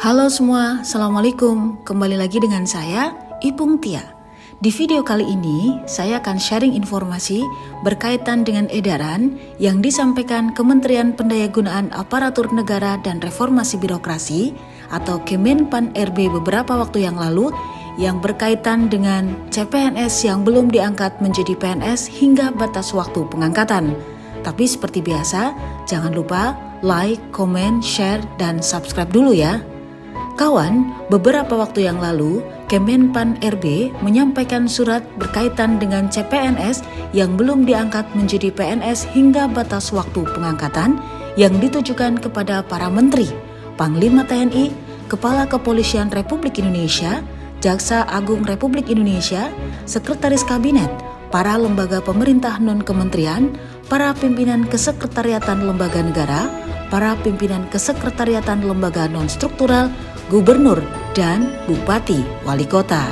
Halo semua, Assalamualaikum. Kembali lagi dengan saya, Ipung Tia. Di video kali ini, saya akan sharing informasi berkaitan dengan edaran yang disampaikan Kementerian Pendayagunaan Aparatur Negara dan Reformasi Birokrasi atau Kemenpan RB beberapa waktu yang lalu yang berkaitan dengan CPNS yang belum diangkat menjadi PNS hingga batas waktu pengangkatan. Tapi seperti biasa, jangan lupa like, komen, share, dan subscribe dulu ya. Kawan, beberapa waktu yang lalu, Kemenpan RB menyampaikan surat berkaitan dengan CPNS yang belum diangkat menjadi PNS hingga batas waktu pengangkatan yang ditujukan kepada para menteri, Panglima TNI, Kepala Kepolisian Republik Indonesia, Jaksa Agung Republik Indonesia, Sekretaris Kabinet, para lembaga pemerintah non-kementerian, para pimpinan kesekretariatan lembaga negara, para pimpinan kesekretariatan lembaga non-struktural, gubernur, dan bupati wali kota.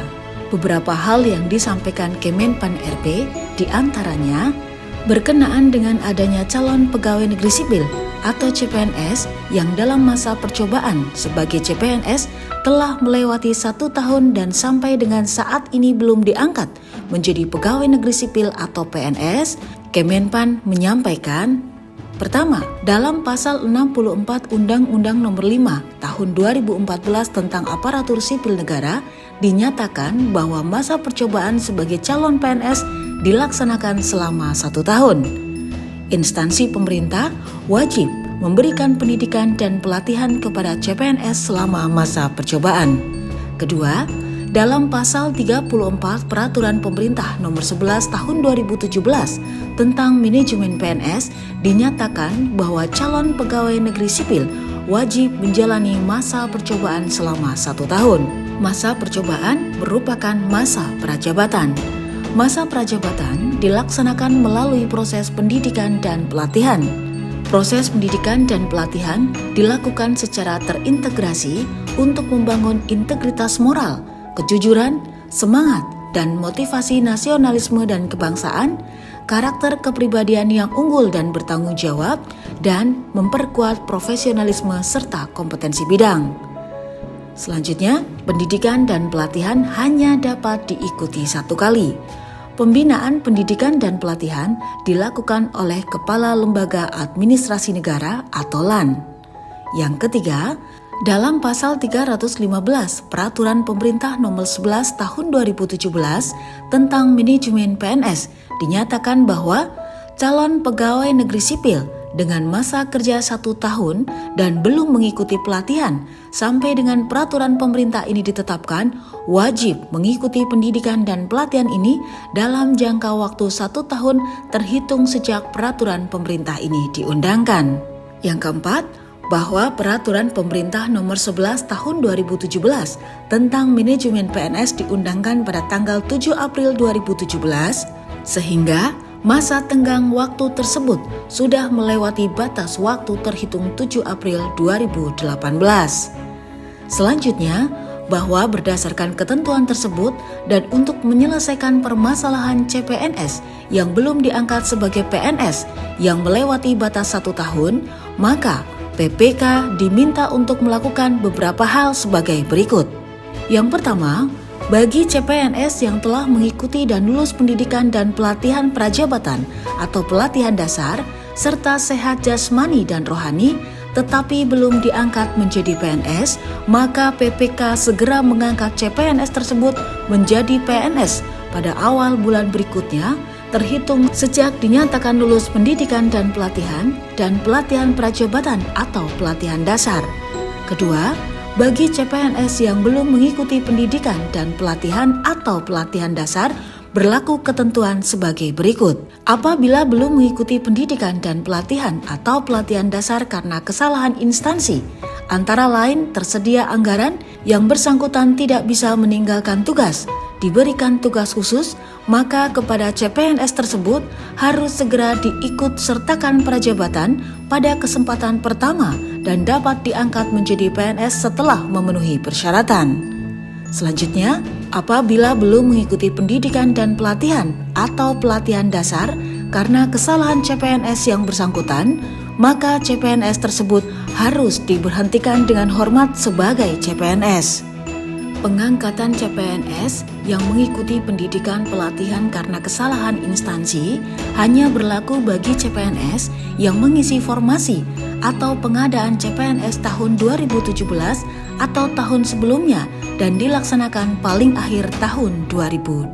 Beberapa hal yang disampaikan Kemenpan RB diantaranya berkenaan dengan adanya calon pegawai negeri sipil atau CPNS yang dalam masa percobaan sebagai CPNS telah melewati 1 tahun dan sampai dengan saat ini belum diangkat menjadi pegawai negeri sipil atau PNS. Kemenpan menyampaikan, pertama, dalam pasal 64 Undang-Undang Nomor 5 Tahun 2014 tentang Aparatur Sipil Negara dinyatakan bahwa masa percobaan sebagai calon PNS dilaksanakan selama 1 tahun. Instansi pemerintah wajib memberikan pendidikan dan pelatihan kepada CPNS selama masa percobaan. Kedua, dalam pasal 34 Peraturan Pemerintah Nomor 11 Tahun 2017 tentang manajemen PNS dinyatakan bahwa calon pegawai negeri sipil wajib menjalani masa percobaan selama 1 tahun. Masa percobaan merupakan masa prajabatan. Masa prajabatan dilaksanakan melalui proses pendidikan dan pelatihan. Proses pendidikan dan pelatihan dilakukan secara terintegrasi untuk membangun integritas moral, kejujuran, semangat, dan motivasi nasionalisme dan kebangsaan, karakter kepribadian yang unggul dan bertanggung jawab, dan memperkuat profesionalisme serta kompetensi bidang. Selanjutnya, pendidikan dan pelatihan hanya dapat diikuti 1 kali. Pembinaan pendidikan dan pelatihan dilakukan oleh Kepala Lembaga Administrasi Negara atau LAN. Yang ketiga, dalam pasal 315 Peraturan Pemerintah Nomor 11 Tahun 2017 tentang manajemen PNS dinyatakan bahwa calon pegawai negeri sipil dengan masa kerja 1 tahun dan belum mengikuti pelatihan sampai dengan peraturan pemerintah ini ditetapkan wajib mengikuti pendidikan dan pelatihan ini dalam jangka waktu 1 tahun terhitung sejak peraturan pemerintah ini diundangkan. Yang keempat, bahwa Peraturan Pemerintah Nomor 11 Tahun 2017 tentang manajemen PNS diundangkan pada tanggal 7 April 2017, sehingga masa tenggang waktu tersebut sudah melewati batas waktu terhitung 7 April 2018. Selanjutnya, bahwa berdasarkan ketentuan tersebut dan untuk menyelesaikan permasalahan CPNS yang belum diangkat sebagai PNS yang melewati batas 1 tahun, maka PPK diminta untuk melakukan beberapa hal sebagai berikut. Yang pertama, bagi CPNS yang telah mengikuti dan lulus pendidikan dan pelatihan prajabatan atau pelatihan dasar serta sehat jasmani dan rohani tetapi belum diangkat menjadi PNS, maka PPK segera mengangkat CPNS tersebut menjadi PNS pada awal bulan berikutnya terhitung sejak dinyatakan lulus pendidikan dan pelatihan prajabatan atau pelatihan dasar. Kedua, bagi CPNS yang belum mengikuti pendidikan dan pelatihan atau pelatihan dasar berlaku ketentuan sebagai berikut. Apabila belum mengikuti pendidikan dan pelatihan atau pelatihan dasar karena kesalahan instansi, antara lain tersedia anggaran, yang bersangkutan tidak bisa meninggalkan tugas, diberikan tugas khusus, maka kepada CPNS tersebut harus segera diikut sertakan prajabatan pada kesempatan pertama dan dapat diangkat menjadi PNS setelah memenuhi persyaratan. Selanjutnya, apabila belum mengikuti pendidikan dan pelatihan atau pelatihan dasar karena kesalahan CPNS yang bersangkutan, maka CPNS tersebut harus diberhentikan dengan hormat sebagai CPNS. Pengangkatan CPNS yang mengikuti pendidikan pelatihan karena kesalahan instansi hanya berlaku bagi CPNS yang mengisi formasi atau pengadaan CPNS tahun 2017 atau tahun sebelumnya dan dilaksanakan paling akhir tahun 2020.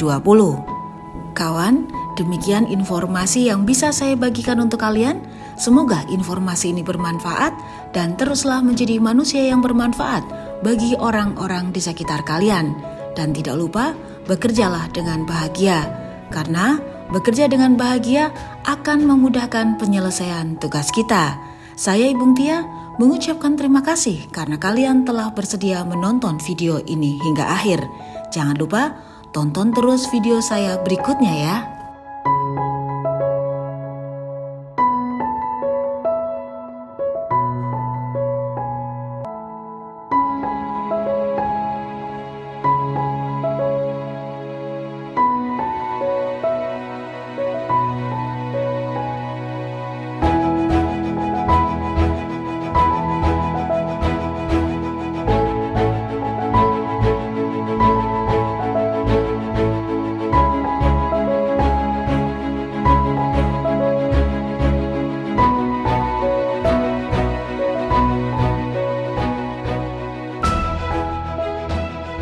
Kawan, demikian informasi yang bisa saya bagikan untuk kalian. Semoga informasi ini bermanfaat dan teruslah menjadi manusia yang bermanfaat bagi orang-orang di sekitar kalian. Dan tidak lupa, bekerjalah dengan bahagia, karena bekerja dengan bahagia akan memudahkan penyelesaian tugas kita. Saya Ibu Tia mengucapkan terima kasih karena kalian telah bersedia menonton video ini hingga akhir. Jangan lupa tonton terus video saya berikutnya ya.